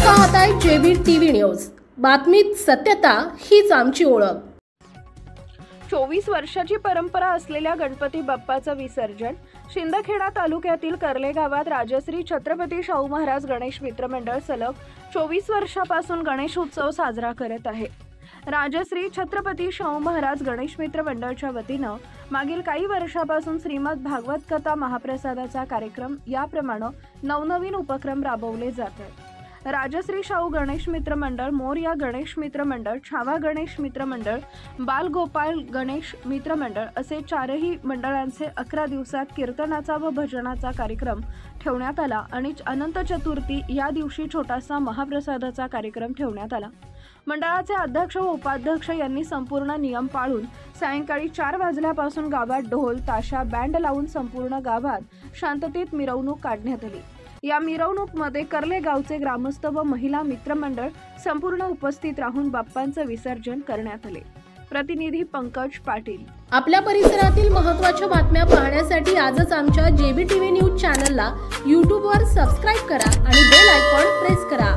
पाहताय JB TV news. बातमीत सत्यता हीच आमची ओळख। 24 वर्षाची परंपरा असलेल्या गणपती बाप्पाचं विसर्जन शिंदखेडा तालुक्यातील कर्ले गावात राजश्री छत्रपती शाहू महाराज गणेश मित्र मंडळ सलग 24 वर्षापासून गणेश उत्सव साजरा करत आहे। राजश्री छत्रपती शाहू महाराज गणेश मित्र मंडळच्या वतीनं मागील काही वर्षापासून श्रीमद भागवत कथा महाप्रसादाचा कार्यक्रम याप्रमाणे नवनवीन उपक्रम राबवले जातात। राजश्री शाहू गणेश मित्र मंडळ, मोरया गणेश मित्र मंडळ, छावा गणेश मित्र मंडळ, बालगोपाल गणेश मित्र मंडळ असे चारही मंडळांचे 11 दिवसात कीर्तनाचा व भजनाचा कार्यक्रम ठेवण्यात आला आणि अनंत चतुर्थी या दिवशी छोटासा महाप्रसादाचा कार्यक्रम ठेवण्यात आला। मंडळाचे अध्यक्ष व उपाध्यक्ष यांनी संपूर्ण नियम पाळून सायंकाळी 4 वाजल्यापासून गावात ढोल ताशा बँड लावून संपूर्ण गावात शांततेत मिरवणूक काढण्यात आली। या मिरवणूकमध्ये कर्ले गावचे ग्रामस्थ व महिला मित्रमंडळ संपूर्ण उपस्थित राहून बाप्पांचे विसर्जन करण्यात आले। प्रतिनिधी पंकज पाटील। आपल्या परिसरातील महत्त्वाच्या बातम्या पाहण्यासाठी आजच आमच्या जेबी टीव्ही न्यूज चॅनलला YouTube वर सबस्क्राइब करा आणि बेल आयकॉन प्रेस करा।